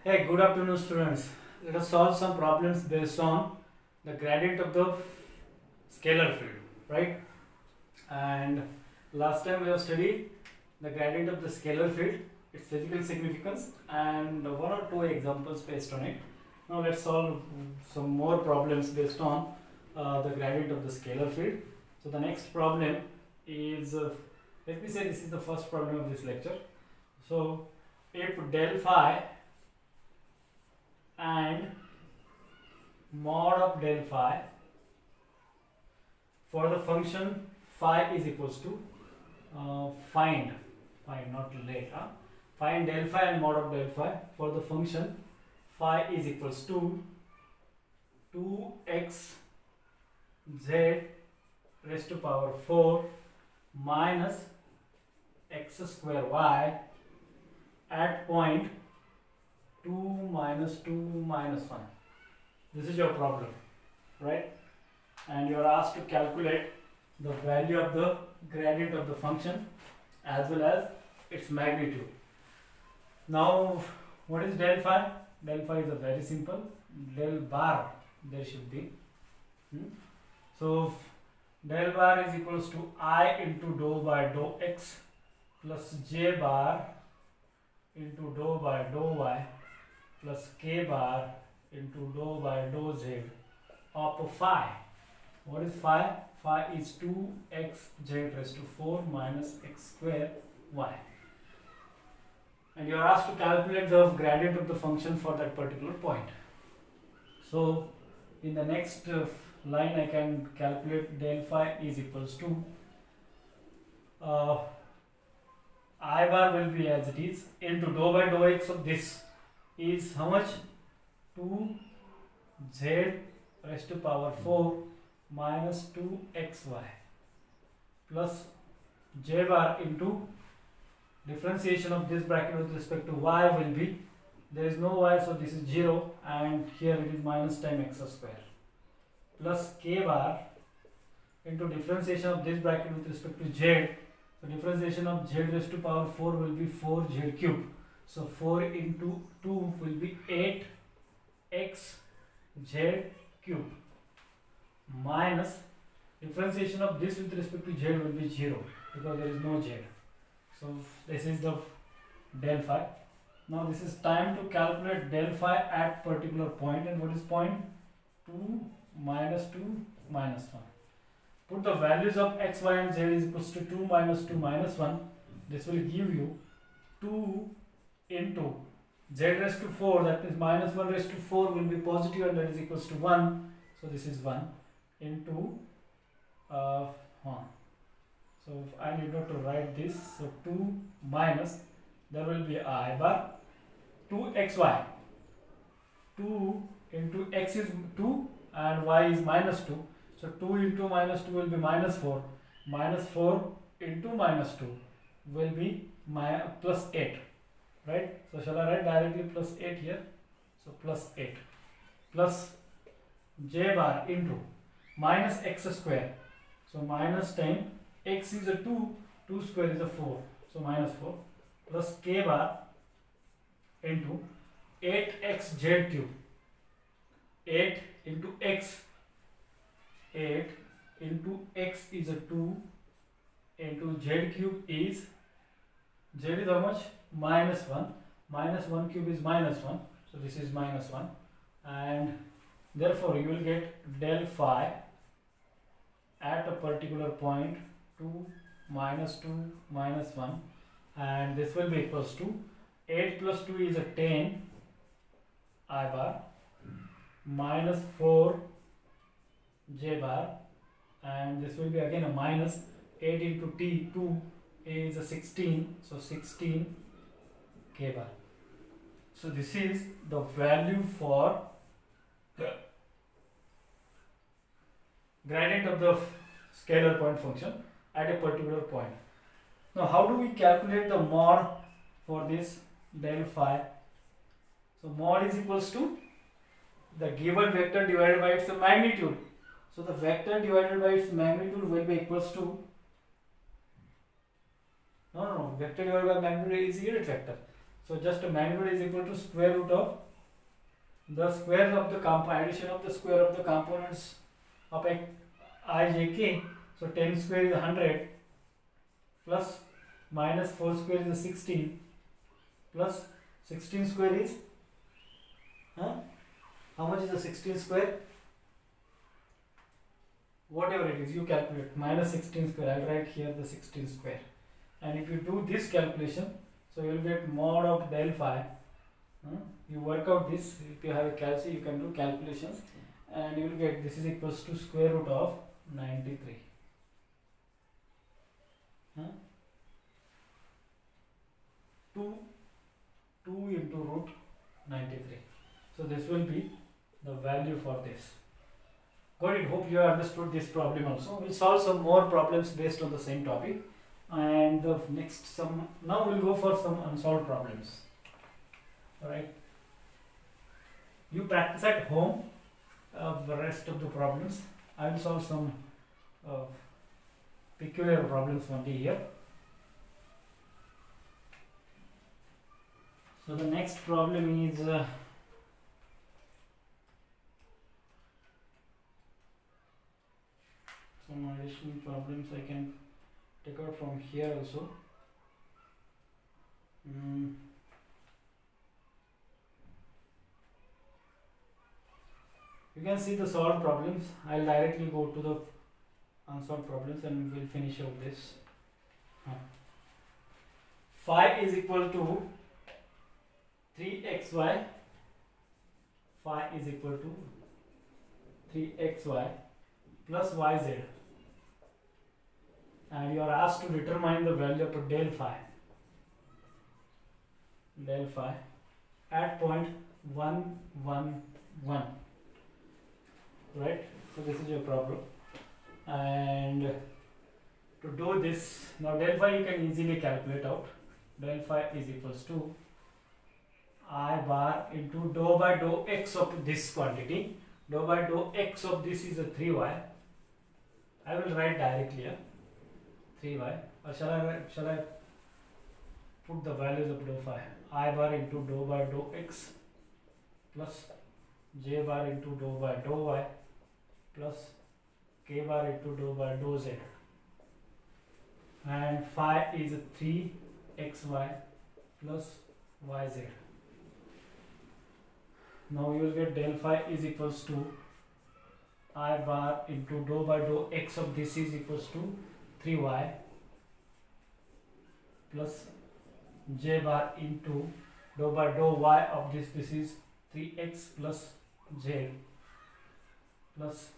Hey, good afternoon, students. Let us solve some problems based on the gradient of the scalar field, right? And last time we have studied the gradient of the scalar field, its physical significance, and one or two examples based on it. Now let's solve some more problems based on the gradient of the scalar field. So the next problem is, let me say this is the first problem of this lecture. So if del phi and mod of del phi for the function phi is equals to find del phi and mod of del phi for the function phi is equals to 2x z raised to power 4 minus x square y at point 2 minus 2 minus 1. This is your problem, right? And you are asked to calculate the value of the gradient of the function as well as its magnitude. Now, what is del phi? Del phi is a very simple del bar. There should be. So, del bar is equals to I into dou by dou x plus j bar into dou by dou y plus k bar into dou by dou z of phi. What is phi? Phi is 2x z raised to 4 minus x square y. And you are asked to calculate the gradient of the function for that particular point. So, in the next line I can calculate del phi is equals to I bar will be as it is into dou by dou x of this is how much? 2z raised to power 4 minus 2xy plus j bar into differentiation of this bracket with respect to y will be, there is no y, so this is 0, and here it is minus time x square plus k bar into differentiation of this bracket with respect to z. So differentiation of z raised to power 4 will be 4z cube. So 4 into 2 will be 8x z cube minus differentiation of this with respect to z will be 0 because there is no z. So this is the del phi. Now this is time to calculate del phi at particular point, and what is point? 2 minus 2 minus 1. Put the values of x, y and z is equals to 2 minus 2 minus 1. This will give you 2 into z raised to 4, that is minus 1 raised to 4 will be positive, and that is equals to 1. So this is 1 into so I need not to write this. So 2 minus, there will be I bar 2xy. 2 into x is 2 and y is minus 2. So 2 into minus 2 will be minus 4. Minus 4 into minus 2 will be plus 8. Right? So shall I write directly plus 8 here? So plus 8 plus j bar into minus x square. So minus time x is a 2, 2 square is a 4. So minus 4 plus k bar into 8xz cube. 8 into x. 8 into x is a 2 into z cube is, z is how much? Minus 1. Minus 1 cube is minus 1. So this is minus 1. And therefore you will get del phi at a particular point 2 minus 2 minus 1, and this will be equals to 8 plus 2 is a 10 I bar minus 4 j bar, and this will be again a minus 8 into t 2 is a 16, so 16 k bar. So this is the value for the gradient of the scalar point function at a particular point. Now how do we calculate the mod for this del phi? So mod is equals to the given vector divided by its magnitude. So the vector divided by its magnitude will be equals to vector divided by magnitude is unit vector. So just magnitude is equal to square root of the square of the addition of the square of the components of I, j, k. So 10 square is 100 plus minus 4 square is 16 plus 16 square is how much is the 16 square? Whatever it is, you calculate. Minus 16 square. I'll write here the 16 square. And if you do this calculation, so you will get mod of del phi. You work out this. If you have a calci, you can do calculations, and you will get this is equals to square root of 93. 2 into root 93. So this will be the value for this. Got it? Hope you have understood this problem also. We'll solve some more problems based on the same topic. And the next now we'll go for some unsolved problems. Alright. You practice at home the rest of the problems. I will solve some peculiar problems only here. So the next problem is some additional problems I can take out from here also. You can see the solved problems. I'll directly go to the unsolved problems and we'll finish out this. Phi is equal to 3xy. Phi is equal to 3xy plus yz. And you are asked to determine the value of del phi. Del phi at point 1, 1, 1. Right? So this is your problem. And to do this, now del phi you can easily calculate out. Del phi is equals to I bar into dou by dou x of this quantity. Dou by dou x of this is a 3y. I will write directly here 3y, or shall I put the values of dou phi? I bar into dou by dou x plus j bar into dou by dou y plus k bar into dou by dou z, and phi is 3xy plus yz. Now you will get del phi is equals to I bar into dou by dou x of this is equals to 3y plus j bar into dou by dou y of this is 3x plus z plus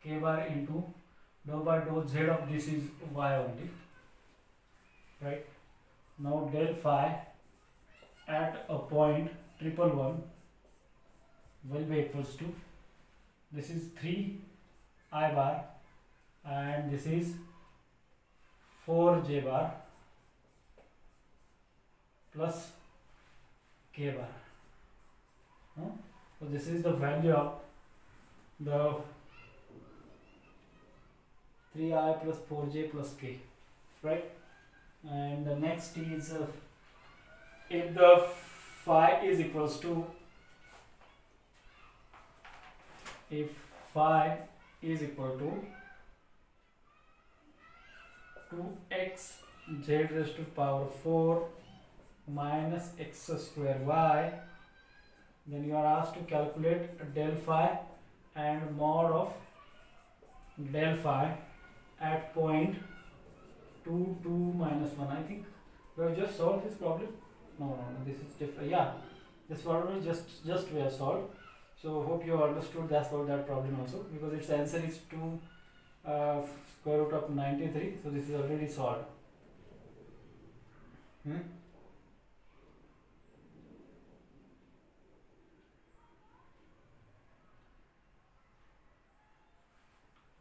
k bar into dou by dou z of this is y only. Right? Now del phi at a point 111 will be equals to, this is 3 I bar and this is 4 j bar plus k bar. So this is the value of the 3i plus 4j plus k, right? And the next is if the phi is equals to, if phi is equal to 2x z raised to power 4 minus x square y, then you are asked to calculate del phi and mod of del phi at point 2, 2 minus 1. I think we have just solved this problem. No, this is different. Yeah, this problem is just we have solved. So hope you understood that problem also, because its answer is 2 square root of 93. So this is already solved.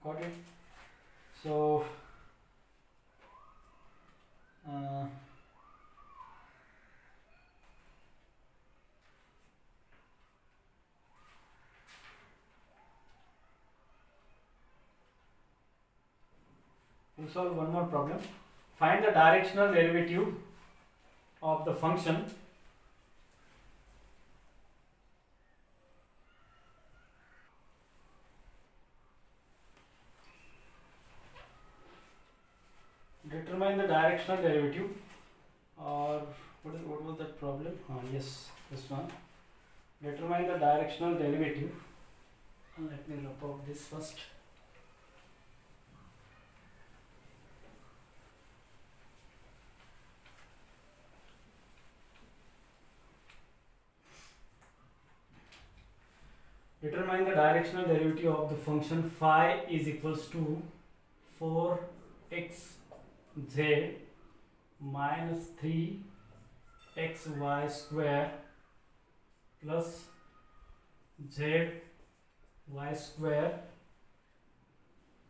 Got it? So we'll solve one more problem. Find the directional derivative of the function determine the directional derivative, or what was that problem? Yes, this one. Determine the directional derivative. Let me rub out this first. Determine the directional derivative of the function phi is equals to 4xz minus 3xy square plus zy square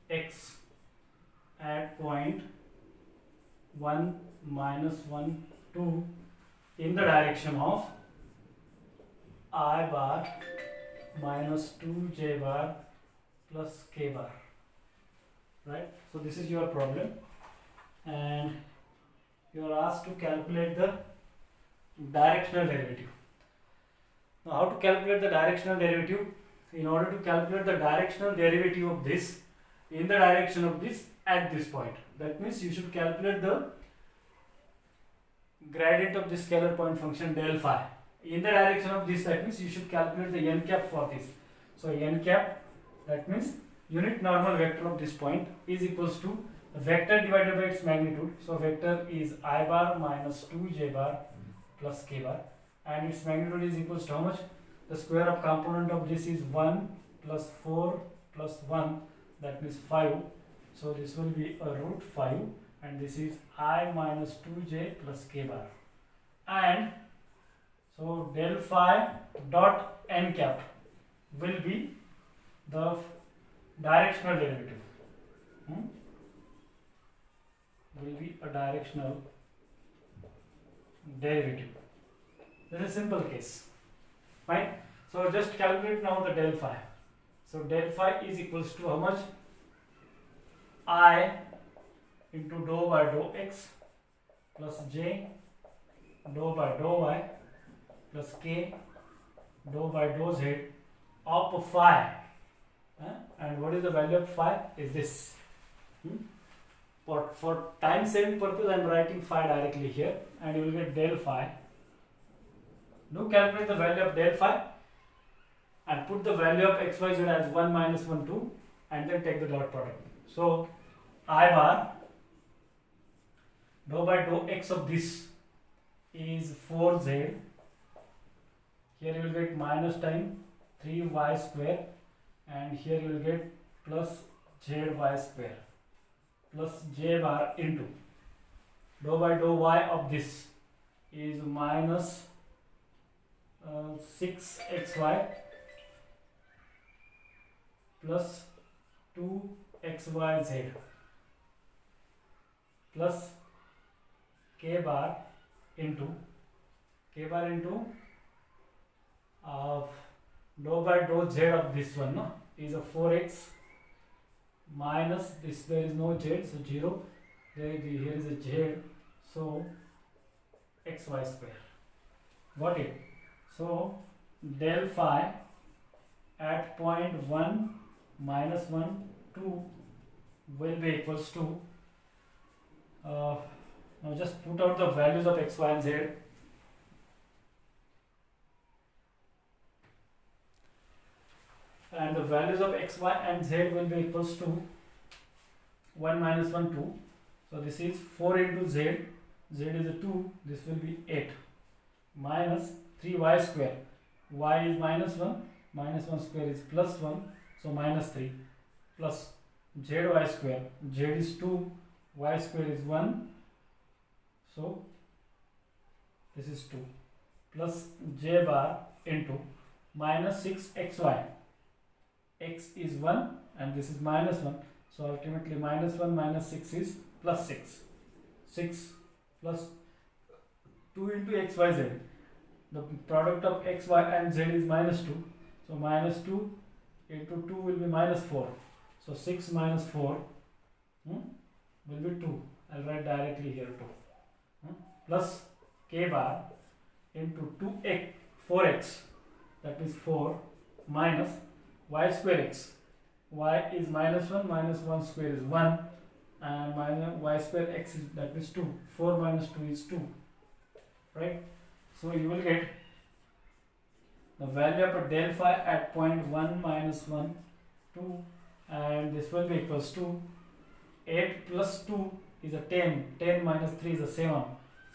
x at point 1 minus 1 2 in the direction of I bar minus 2j bar plus k bar, right? So this is your problem, and you are asked to calculate the directional derivative. Now, how to calculate the directional derivative? In order to calculate the directional derivative of this in the direction of this at this point, that means you should calculate the gradient of this scalar point function del phi in the direction of this. That means you should calculate the n cap for this. So n cap, that means unit normal vector of this point, is equals to vector divided by its magnitude. So vector is I bar minus 2j bar plus k bar, and its magnitude is equals to how much? The square of component of this is 1 plus 4 plus 1, that means 5. So this will be a root 5, and this is I minus 2j plus k bar. And so del phi dot n cap will be the directional derivative. Will be a directional derivative. This is a simple case. Fine. So just calculate now the del phi. So del phi is equals to how much? I into dou by dou x plus j dou by dou y plus k dou by dou z of phi. And what is the value of phi? Is this. For time saving purpose, I am writing phi directly here, and you will get del phi. Now calculate the value of del phi and put the value of xyz as 1 minus 1 2, and then take the dot product. So I bar dou by dou x of this is 4z. Here you will get minus time 3y square, and here you will get plus zy square plus j bar into dou by dou y of this is minus 6xy plus 2xyz plus k bar into dou by dou z of this one, no, is a 4x minus this, there is no z, so 0, here is a z, so xy square. Got it? So del phi at point 1 minus 1 2 will be equals to now just put out the values of x, y and z. And the values of x, y and z will be equals to 1 minus 1 2. So this is 4 into z, z is a 2, this will be 8 minus 3y square, y is minus 1 square is plus 1, so minus 3, plus zy square, z is 2, y square is 1, so this is 2, plus j bar into minus 6xy, x is 1 and this is minus 1, so ultimately minus 1 minus 6 is plus 6, 6 plus 2 into xyz, the product of x, y and z is minus 2, so minus 2 into 2 will be minus 4, so 6 minus 4 will be 2, I will write directly here 2, plus k bar into 2x 4x, that is 4 minus y square x. Y is minus 1 square is 1, and minus y square x is, that is 2. 4 minus 2 is 2, right? So you will get the value of del phi at point 1 minus 1 2, and this will be equals to 8 plus 2 is a 10. 10 minus 3 is a 7.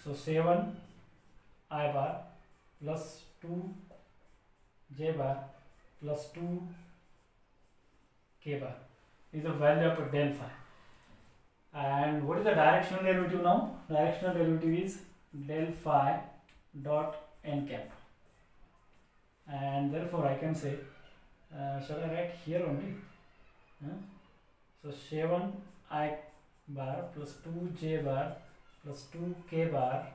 So 7 I bar plus 2 j bar plus 2 k bar is the value of del phi. And what is the directional derivative now? Directional derivative is del phi dot n cap. And therefore I can say, shall I write here only? So 7 I bar plus 2 j bar plus 2 k bar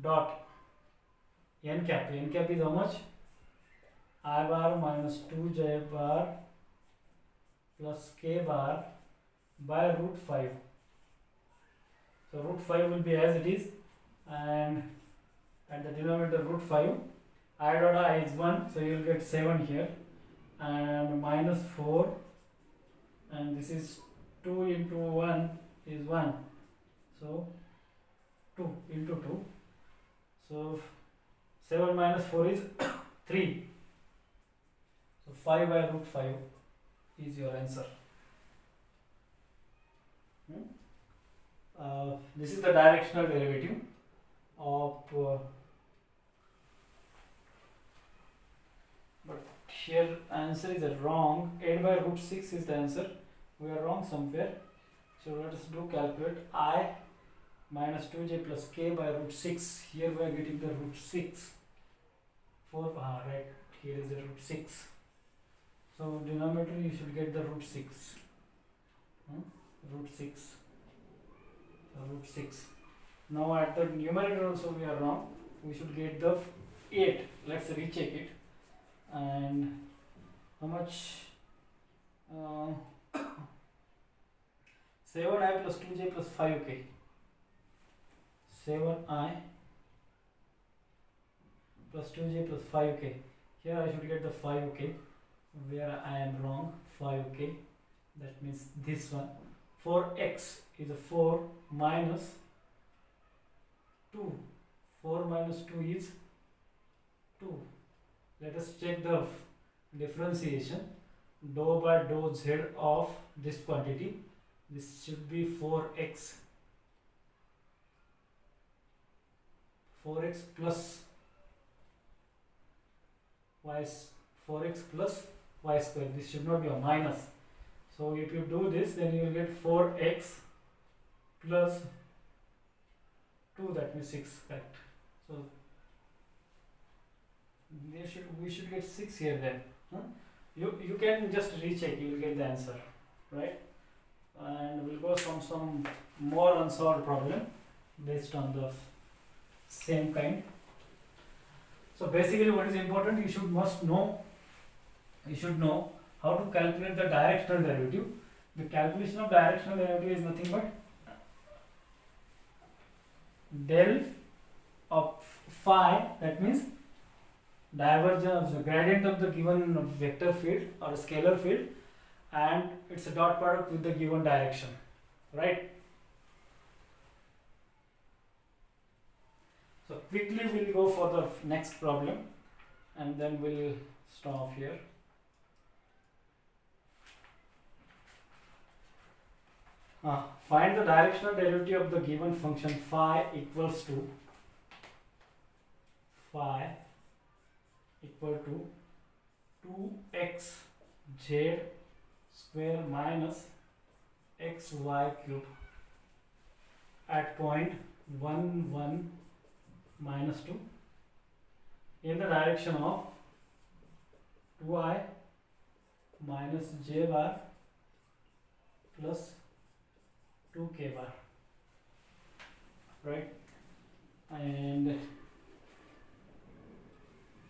dot n cap. N cap is how much? I bar minus 2 j bar plus k bar by root 5. So root 5 will be as it is, and at the denominator root 5, I dot I is 1, so you will get 7 here, and minus 4, and this is 2 into 1 is 1, so 2 into 2, so 7 minus 4 is 3, so 5 by root 5 is your answer. This is the directional derivative of but here answer is wrong. 8 by root 6 is the answer. We are wrong somewhere. So let us do calculate. I minus 2j plus k by root 6. Here we are getting the root 6. 4, right, here is the root 6. So denominator you should get the root 6. Root 6. So root 6. Now at the numerator also we are wrong. We should get the 8. Let's recheck it. And how much? 7i plus 2j plus 5k. 7i plus 2j plus 5k. Here I should get the 5k. Where I am wrong, 5k. That means this one. 4x is a 4 minus 2. 4 minus 2 is 2. Let us check the differentiation. Dou by dou z of this quantity. This should be 4x. 4x plus y, 4x plus y square. This should not be a minus. So if you do this, then you will get 4x plus 2, that means 6, correct. So we should get 6 here then. You can just recheck, you will get the answer, right? And we'll go some more unsolved problem based on the same kind. So basically what is important, you should know how to calculate the directional derivative. The calculation of directional derivative is nothing but del of phi, that means divergence, the gradient of the given vector field or scalar field, and it's a dot product with the given direction, right? So quickly we'll go for the next problem and then we'll stop here. Find the directional derivative of the given function phi equals to 2xz square minus xy cube at point 1 1 minus 2 in the direction of 2i minus j bar plus 2k bar, right? And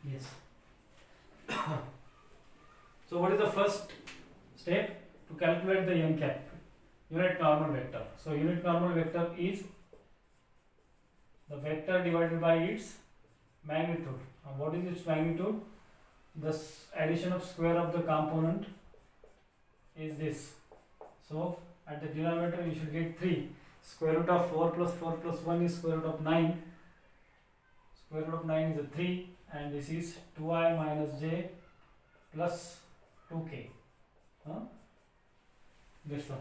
yes. So what is the first step? To calculate the n cap, unit normal vector. So unit normal vector is the vector divided by its magnitude. What is its magnitude? The addition of square of the component is this. So at the denominator you should get 3. Square root of 4 plus 4 plus 1 is square root of 9. Square root of 9 is a 3, and this is 2i minus j plus 2k. This one.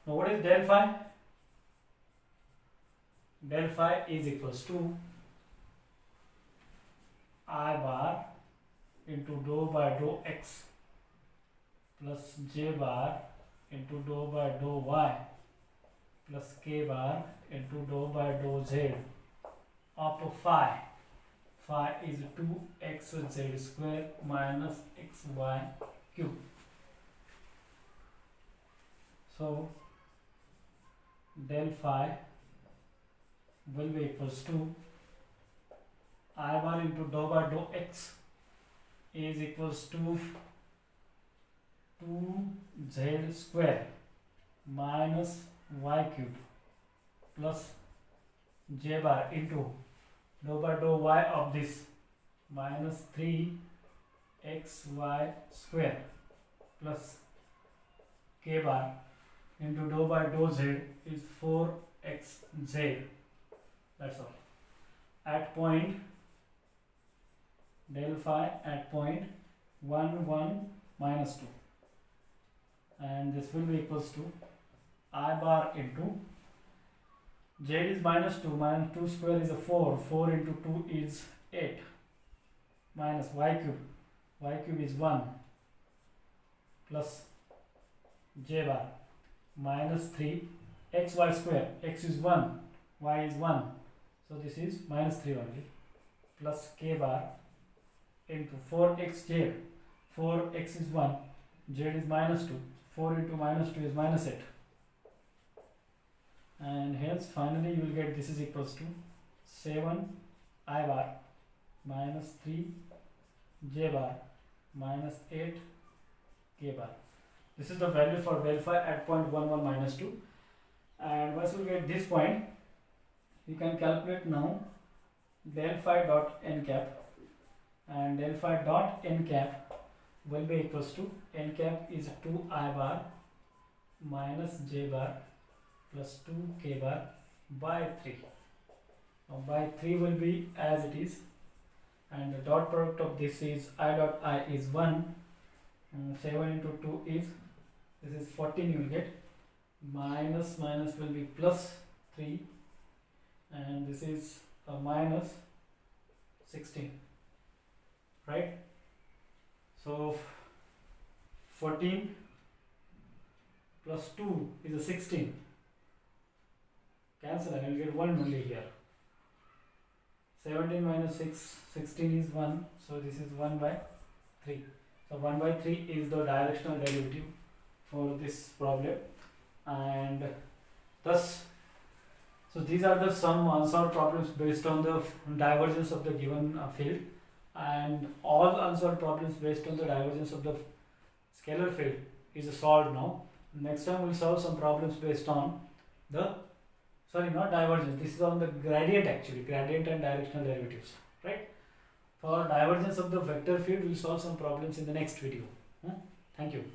Now what is del phi? Del phi is equals to I bar into dou by dou x plus j bar into dou by dou y plus k bar into dou by dou z of phi. Phi is 2xz square minus xy cube. So del phi will be equals to I bar into dou by dou x is equals to 2z square minus y cube plus j bar into dou by dou y of this minus 3xy square plus k bar into dou by dou z is 4xz. That's all. At point del phi at point 1 1 minus 2, and this will be equals to I bar into z is minus 2 square is a 4 into 2 is 8 minus y cube is 1 plus j bar minus 3 xy square, x is 1, y is 1, so this is minus 3 only, plus k bar into 4xj, 4x is 1, z is minus 2, 4 into minus 2 is minus 8, and hence finally you will get this is equals to 7 I bar minus 3 j bar minus 8 k bar. This is the value for del phi at point 1 1 minus 2, and once you get this point you can calculate now del phi dot n cap, and del phi dot n cap will be equals to n cap is 2 I bar minus j bar plus 2 k bar by 3. Now by 3 will be as it is, and the dot product of this is I dot I is 1, 7 into 2 is, this is 14 you will get, minus will be plus 3, and this is a minus 16, right? So 14 plus 2 is a 16, cancel and you will get 1 only here. 17 minus 16 is 1, so this is 1 by 3. So 1 by 3 is the directional derivative for this problem, and thus, so these are the some unsolved problems based on the divergence of the given field, and all unsolved problems based on the divergence of the scalar field is solved now. Next time we will solve some problems based on the, sorry, not divergence, this is on the gradient actually, gradient and directional derivatives, right? For divergence of the vector field we will solve some problems in the next video. Thank you.